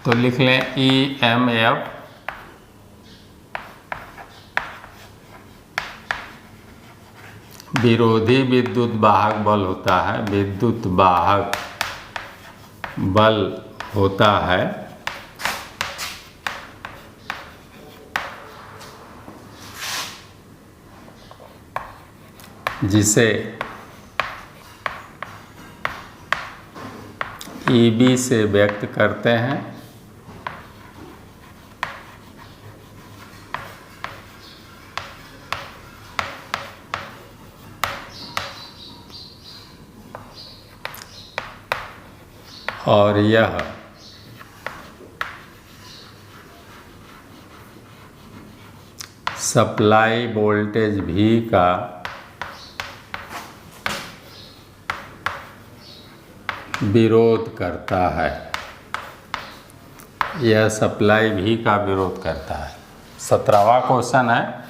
तो लिख लें ईएमएफ विरोधी विद्युत वाहक बल होता है, विद्युत वाहक बल होता है जिसे ईबी से व्यक्त करते हैं। और यह सप्लाई वोल्टेज V का विरोध करता है। यह सप्लाई V का विरोध करता है। 17वां क्वेश्चन है।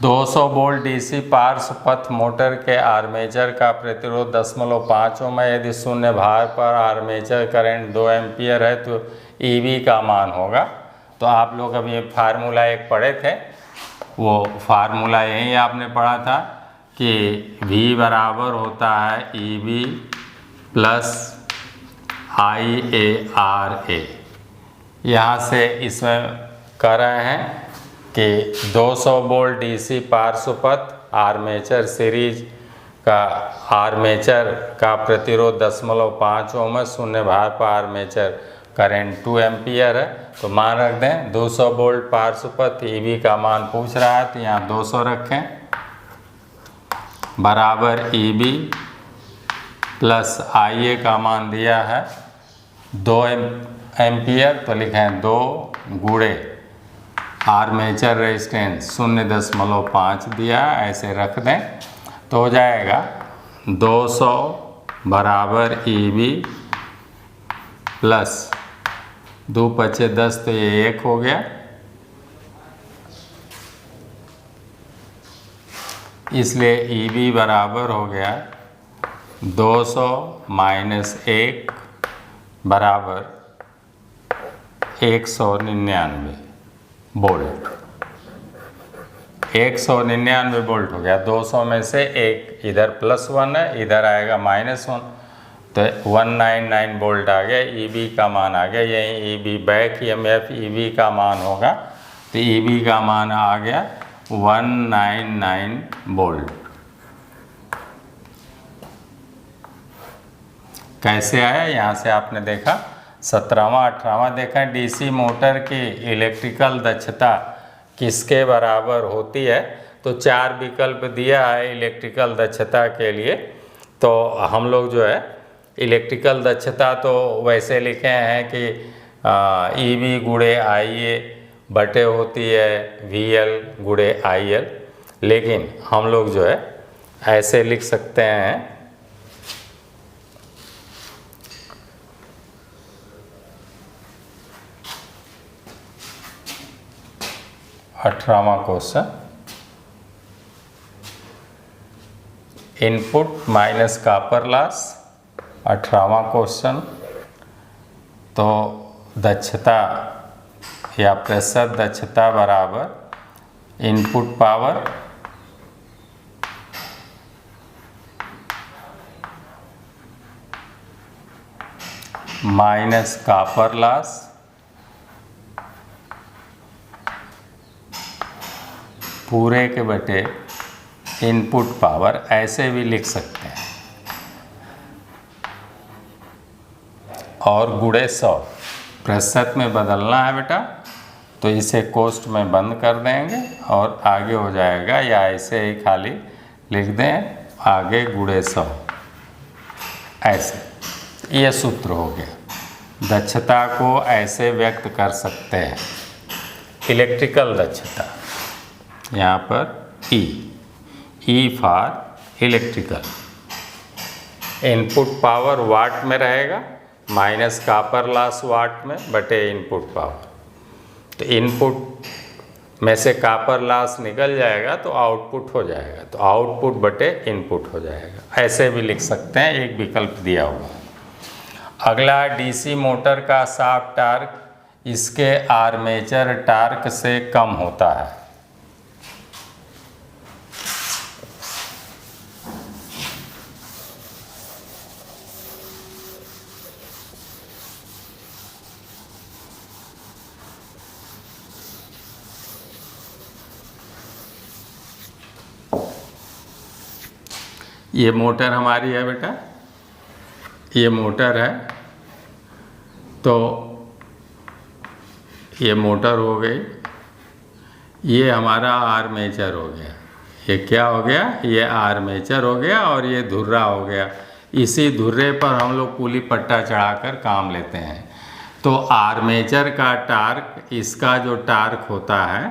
200 वोल्ट डीसी पार्श्व पथ मोटर के आर्मेचर का प्रतिरोध 0.5 ओम है। यदि शून्य भार पर आर्मेचर करंट 2 एम्पियर है तो ईबी का मान होगा। तो आप लोग अभी फार्मूला एक पढ़े थे, वो फार्मूला यही आपने पढ़ा था कि V बराबर होता है ईबी प्लस IARA। यहाँ से इसमें कर रहे हैं कि 200 वोल्ट डीसी पार्श्व पथ आर्मेचर सीरीज का आर्मेचर का प्रतिरोध 0.5 ओम है, शून्य भार पर आर्मेचर करंट 2 एम्पियर है। तो मान रख दें 200 वोल्ट पार्श्व पथ, ईबी का मान पूछ रहा है तो यहाँ 200 रखें, बराबर ईबी प्लस IA का मान दिया है 2 एम्पियर, तो लिखें 2 गुणे आर्मेचर रेजिस्टेंस 0.5 दिया, ऐसे रख दें तो हो जाएगा 200 बराबर ईबी प्लस 2 पचे 10 तो ये 1 हो गया, इसलिए ईबी बराबर हो गया 200 माइनस 1 बराबर 199 वोल्ट। 199 वोल्ट हो गया। 200 में से 1 इधर +1 है, इधर आएगा -1, तो 199 वोल्ट आ गया। ईबी का मान आ गया। यही ईबी बैक ईएमएफ ईबी का मान होगा तो EB का मान आ गया 199 वोल्ट। कैसे आया, यहाँ से आपने देखा 17वां 18वां देखा DC मोटर की इलेक्ट्रिकल दक्षता किसके बराबर होती है। तो 4 विकल्प दिया है इलेक्ट्रिकल दक्षता के लिए। तो हम लोग जो है इलेक्ट्रिकल दक्षता तो वैसे लिखे हैं कि EB गुणे IA बटे होती है VL गुणे IL, लेकिन हम लोग जो है ऐसे लिख सकते हैं 18वां question, input minus copper loss. 18वां क्वेश्चन, तो दक्षता या प्रतिशत दक्षता बराबर input power minus copper loss पूरे के बटे इनपुट पावर, ऐसे भी लिख सकते हैं। और गुणे 100 प्रतिशत में बदलना है बेटा, तो इसे कोष्ठ में बंद कर देंगे और आगे हो जाएगा, या ऐसे ही खाली लिख दें आगे गुणे 100, ऐसे। ये सूत्र हो गया। दक्षता को ऐसे व्यक्त कर सकते हैं, इलेक्ट्रिकल दक्षता, यहाँ पर E for electrical, input power watt में रहेगा, माइनस कॉपर लॉस वाट में बटे इनपुट पावर। तो इनपुट में से कॉपर लॉस निकल जाएगा तो आउटपुट हो जाएगा, तो आउटपुट बटे इनपुट हो जाएगा, ऐसे भी लिख सकते हैं, एक विकल्प दिया हुआ है। अगला DC मोटर का शाफ्ट टार्क इसके आर्मेचर टार्क से कम होता है। ये मोटर हमारी है बेटा, ये मोटर है, तो ये मोटर हो गई, ये हमारा आर्मेचर हो गया। ये क्या हो गया, ये आर्मेचर हो गया और ये धुर्रा हो गया। इसी धुर्रे पर हम लोग पुली पट्टा चढ़ाकर काम लेते हैं। तो आर्मेचर का टार्क, इसका जो टार्क होता है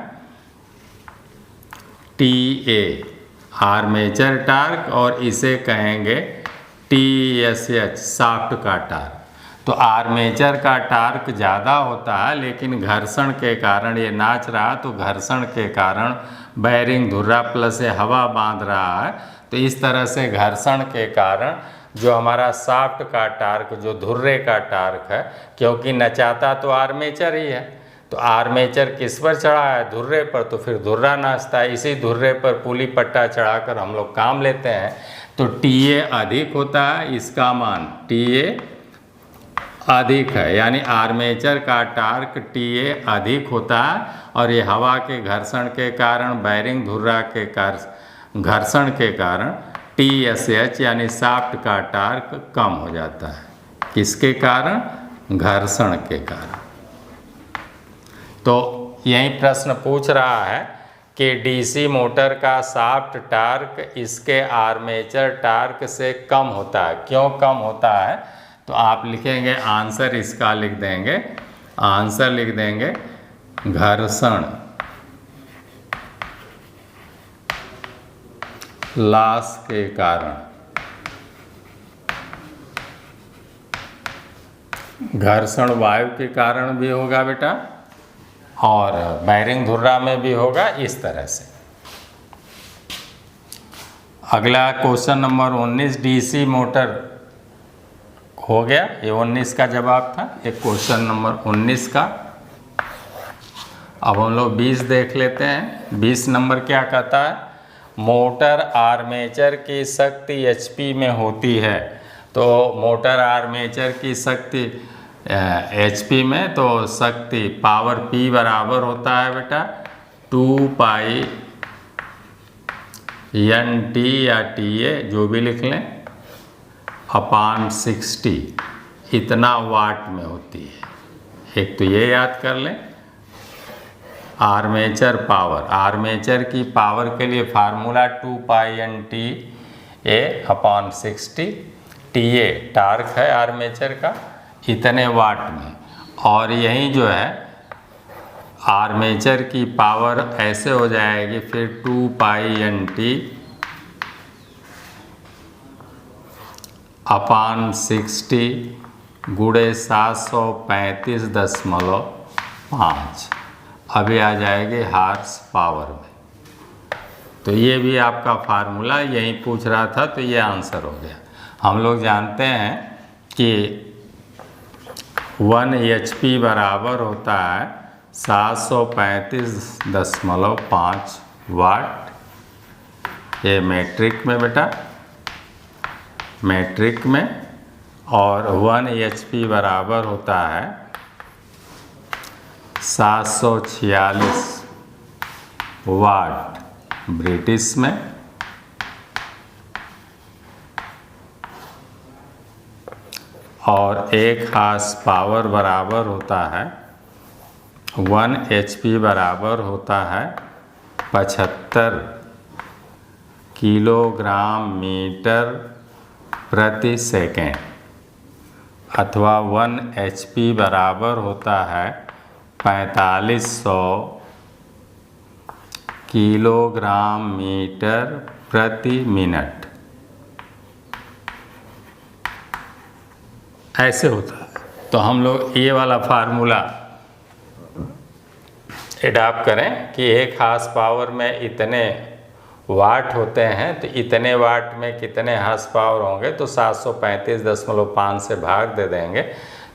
TA, आर्मेचर टार्क, और इसे कहेंगे TSH, शाफ्ट का टार्क। तो आर्मेचर का टार्क ज़्यादा होता है, लेकिन घर्षण के कारण ये नाच रहा, तो घर्षण के कारण बैरिंग धुर्रा प्लस से हवा बांध रहा है, तो इस तरह से घर्षण के कारण जो हमारा शाफ्ट का टार्क, जो धुर्रे का टार्क है, क्योंकि नचाता तो आर्मेचर ही है, तो आर्मेचर किस पर चढ़ा है, धुर्रे पर, तो फिर धुर्रा नाचता है। इसी धुर्रे पर पुली पट्टा चढ़ाकर हम लोग काम लेते हैं। तो TA अधिक होता है, इसका मान TA अधिक है, यानी आर्मेचर का टार्क TA अधिक होता है, और ये हवा के घर्षण के कारण, बैरिंग धुर्रा के घर्षण के कारण TSH यानी शाफ्ट का टार्क कम हो जाता है। किसके कारण, घर्षण के कारण। तो यही प्रश्न पूछ रहा है कि DC मोटर का शाफ्ट टार्क इसके आर्मेचर टार्क से कम होता है। क्यों कम होता है, तो आप लिखेंगे आंसर, इसका लिख देंगे, आंसर लिख देंगे घर्षण लॉस के कारण। घर्षण वायु के कारण भी होगा बेटा, और बैरिंग धुर्रा में भी होगा, इस तरह से। अगला क्वेश्चन नंबर 19, DC मोटर हो गया, ये 19 का जवाब था, एक क्वेश्चन नंबर 19 का। अब हम लोग 20 देख लेते हैं। 20 नंबर क्या कहता है, मोटर आर्मेचर की शक्ति HP में होती है। तो मोटर आर्मेचर की शक्ति HP में तो शक्ति पावर P बराबर होता है बेटा 2 पाई NT या TA जो भी लिख लें अपान 60 इतना वाट में होती है। एक तो ये याद कर लें। आर्मेचर पावर, आर्मेचर की पावर के लिए फार्मूला 2 पाई NTA अपान 60, TA टार्क है आर्मेचर का, इतने वाट में। और यही जो है आर्मेचर की पावर ऐसे हो जाएगी फिर 2 पाई NT अपान 60 गुणे 735.5 अभी आ जाएगी हार्स पावर में। तो ये भी आपका फार्मूला यही पूछ रहा था तो ये आंसर हो गया। हम लोग जानते हैं कि 1 HP बराबर होता है 735.5 वाट। ये मैट्रिक में बेटा, मैट्रिक में। और 1 HP बराबर होता है 746 वाट ब्रिटिश में। और 1 हार्स पावर बराबर होता है 1 HP बराबर होता है 75 किलोग्राम मीटर प्रति सेकेंड, अथवा 1 HP बराबर होता है 4500 किलोग्राम मीटर प्रति मिनट। ऐसे होता है। तो हम लोग ये वाला फार्मूला एडॉप्ट करें कि 1 हार्स पावर में इतने वाट होते हैं तो इतने वाट में कितने हार्स पावर होंगे, तो 735.5 से भाग दे देंगे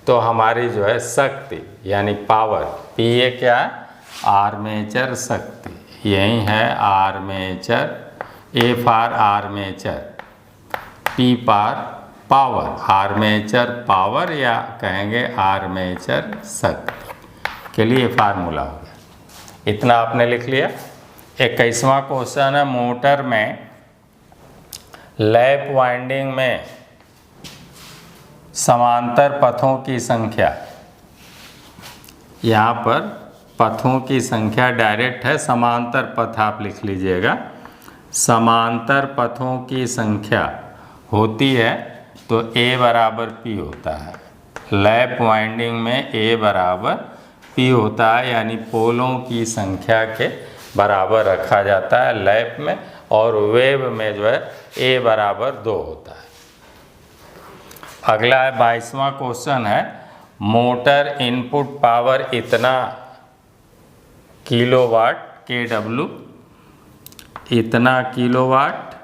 तो हमारी जो है शक्ति यानी पावर PA क्या है, आर्मेचर शक्ति, यही है armature, A for armature, P for power, armature power या कहेंगे आर्मेचर शक्ति के लिए फार्मूला हो गया। इतना आपने लिख लिया। 21वां क्वेश्चन है, मोटर में लैप वाइंडिंग में समांतर पथों की संख्या। यहाँ पर पथों की संख्या डायरेक्ट है, समांतर पथ आप लिख लीजिएगा। समांतर पथों की संख्या होती है तो A बराबर P होता है। लैप वाइंडिंग में A बराबर P होता है, यानी पोलों की संख्या के बराबर रखा जाता है लैप में। और वेव में जो है A बराबर 2 होता है। अगला है 22वां क्वेश्चन है, मोटर इनपुट पावर इतना किलोवाट kW, इतना किलोवाट,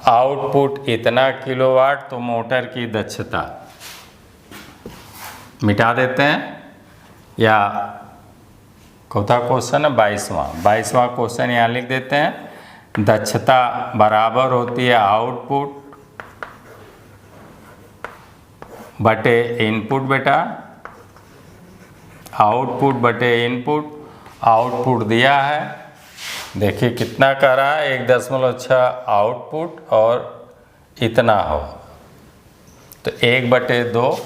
आउटपुट इतना किलोवाट, तो मोटर की दक्षता मिटा देते हैं। या चौथा क्वेश्चन है 22वां क्वेश्चन यहाँ लिख देते हैं। दक्षता बराबर होती है आउटपुट बटे इनपुट बेटा, आउटपुट बटे इनपुट। आउटपुट दिया है, देखिए कितना कर रहा है, 1.6 आउटपुट और इतना हो तो 1/2,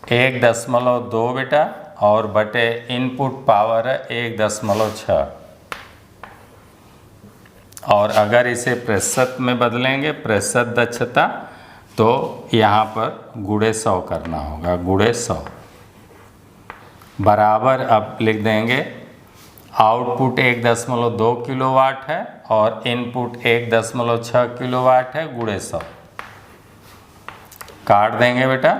1.2 बेटा, और बटे इनपुट पावर है 1.6। और अगर इसे प्रतिशत में बदलेंगे, प्रतिशत दक्षता, तो यहाँ पर गुणे 100 करना होगा, गुणे 100 बराबर। अब लिख देंगे आउटपुट 1.2 किलोवाट है और इनपुट 1.6 किलोवाट है, गुणे 100। काट देंगे बेटा,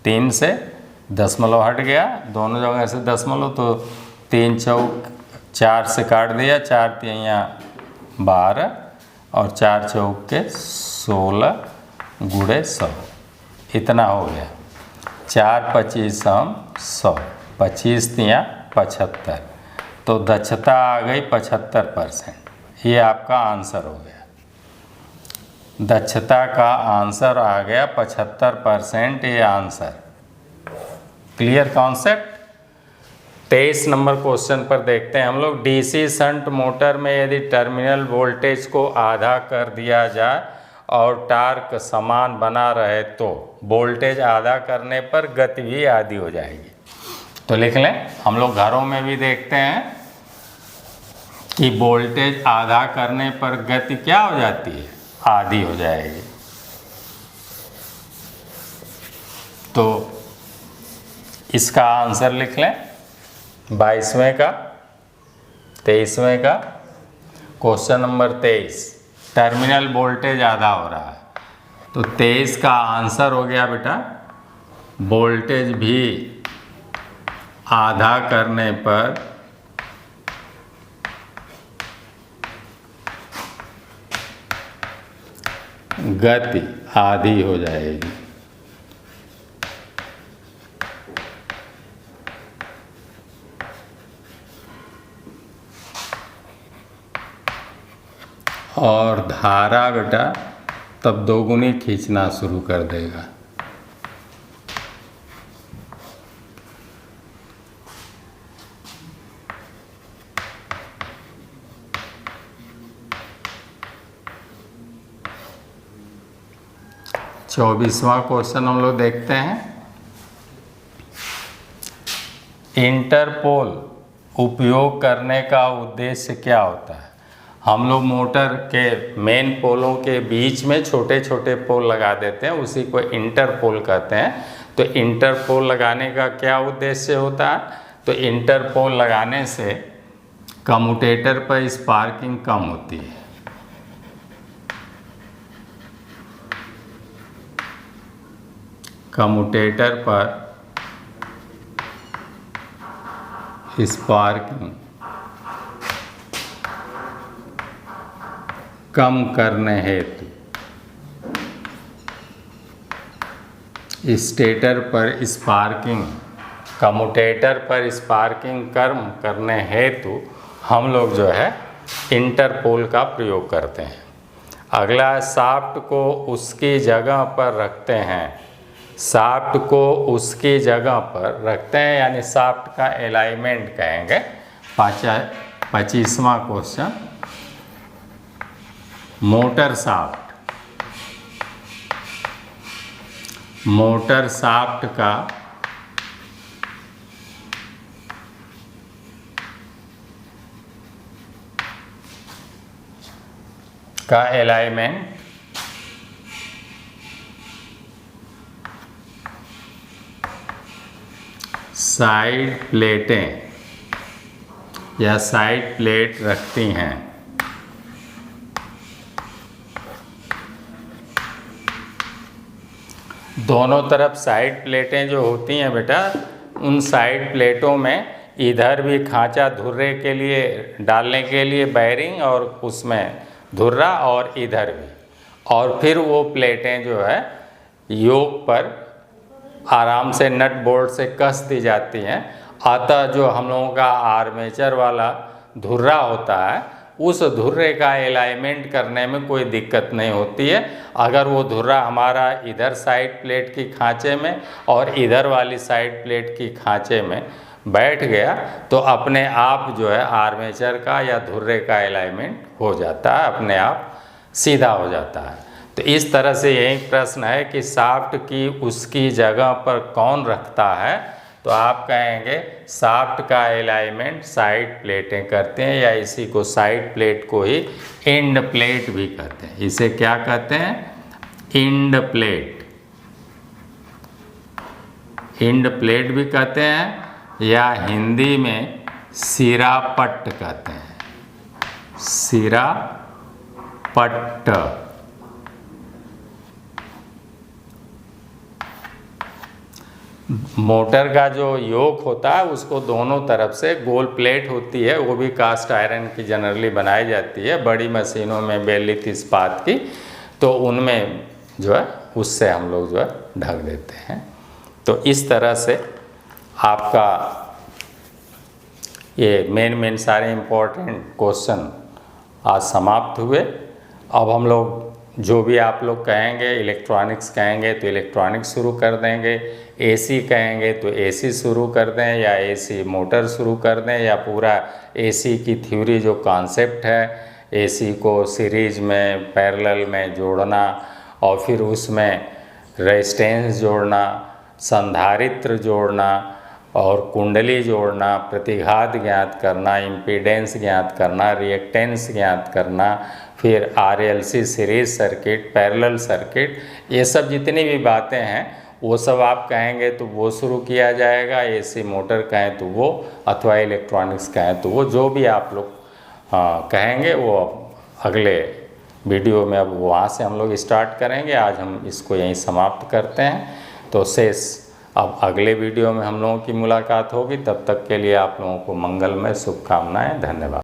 3 से दशमलव हट गया, दोनों जगह से दशमलव, तो 3 चौक 4 से काट दिया, 4 तिहाइयाँ 12 और 4 चौक के 16 गुणे 100, इतना हो गया। 4 25 100, 25 तियाँ 75, तो दक्षता आ गई 75%। ये आपका आंसर हो गया। दक्षता का आंसर आ गया 75%, ये answer. Clear concept. 23 number question पर देखते हैं हम लोग। डीसी शंट मोटर में यदि टर्मिनल वोल्टेज को आधा कर दिया जाए और टार्क समान बना रहे तो वोल्टेज आधा करने पर गति भी आधी हो जाएगी। तो लिख लें, हम लोग घरों में भी देखते हैं कि वोल्टेज आधा करने पर गति क्या हो जाती है, आधी हो जाएगी। तो इसका आंसर लिख लें 22वें का, 23वें का। क्वेश्चन नंबर 23, टर्मिनल वोल्टेज आधा हो रहा है, तो 23 का आंसर हो गया बेटा, वोल्टेज भी आधा करने पर गति आधी हो जाएगी। और धारा बेटा तब दोगुनी खींचना शुरू कर देगा। चौबीसवां क्वेश्चन हम लोग देखते हैं। इंटरपोल उपयोग करने का उद्देश्य क्या होता है? हम लोग मोटर के मेन पोलों के बीच में छोटे छोटे पोल लगा देते हैं, उसी को इंटरपोल कहते हैं। तो इंटरपोल लगाने का क्या उद्देश्य होता है? तो इंटरपोल लगाने से कम्यूटेटर पर स्पार्किंग कम होती है। कम्यूटेटर पर स्पार्किंग कम करने हेतु स्टेटर पर स्पार्किंग, कम्यूटेटर पर स्पार्किंग कम करने हेतु हम लोग जो है इंटरपोल का प्रयोग करते हैं। अगला, शाफ्ट को उसकी जगह पर रखते हैं। शाफ्ट को उसकी जगह पर रखते हैं यानी शाफ्ट का अलाइनमेंट कहेंगे। 25वां question, motor shaft. Motor shaft का अलाइनमेंट साइड प्लेटें या साइड प्लेट रखती हैं। दोनों तरफ साइड प्लेटें जो होती हैं बेटा, उन साइड प्लेटों में इधर भी खांचा धुर्रे के लिए डालने के लिए बैरिंग और उसमें धुर्रा, और इधर भी, और फिर वो प्लेटें जो है योक पर आराम से नट बोल्ट से कस दी जाती हैं। अतः जो हम लोगों का आर्मेचर वाला धुर्रा होता है, उस धुर्रे का अलाइनमेंट करने में कोई दिक्कत नहीं होती है। अगर वो धुर्रा हमारा इधर साइड प्लेट की खांचे में और इधर वाली साइड प्लेट की खांचे में बैठ गया तो अपने आप जो है आर्मेचर का या धुर्रे का अलाइनमेंट हो जाता है, अपने आप सीधा हो जाता है। तो इस तरह से यही प्रश्न है कि शाफ्ट की उसकी जगह पर कौन रखता है? तो आप कहेंगे शाफ्ट का अलाइनमेंट साइड प्लेटें करते हैं, या इसी को साइड प्लेट को ही एंड प्लेट भी कहते हैं। इसे क्या कहते हैं? End plate. एंड प्लेट भी कहते हैं, या हिंदी में सिरापट्ट कहते हैं। सिरापट्ट। मोटर का जो योक होता है उसको दोनों तरफ से गोल प्लेट होती है, वो भी कास्ट आयरन की जनरली बनाई जाती है। बड़ी मशीनों में बेलित इस्पात की, तो उनमें जो है उससे हम लोग जो है ढक देते हैं। तो इस तरह से आपका ये मेन सारे इम्पोर्टेंट क्वेश्चन आज समाप्त हुए। अब हम लोग जो भी आप लोग कहेंगे, इलेक्ट्रॉनिक्स कहेंगे तो इलेक्ट्रॉनिक्स शुरू कर देंगे, एसी कहेंगे तो एसी शुरू कर दें, या एसी मोटर शुरू कर दें, या पूरा एसी की थ्योरी जो कॉन्सेप्ट है, एसी को सीरीज में पैरेलल में जोड़ना और फिर उसमें रेजिस्टेंस जोड़ना, संधारित्र जोड़ना और कुंडली जोड़ना, प्रतिघात ज्ञात करना, इम्पीडेंस ज्ञात करना, रिएक्टेंस ज्ञात करना, फिर RLC series circuit, parallel circuit, ये सब जितनी भी बातें हैं वो सब आप कहेंगे तो वो शुरू किया जाएगा। एसी मोटर कहें तो वो, अथवा इलेक्ट्रॉनिक्स कहें तो वो, जो भी आप लोग कहेंगे वो अगले वीडियो में अब वहाँ से हम लोग स्टार्ट करेंगे। आज हम इसको यहीं समाप्त करते हैं, तो शेष अब अगले वीडियो में हम लोगों की मुलाकात होगी। तब तक के लिए आप लोगों को मंगलमय शुभकामनाएं। धन्यवाद।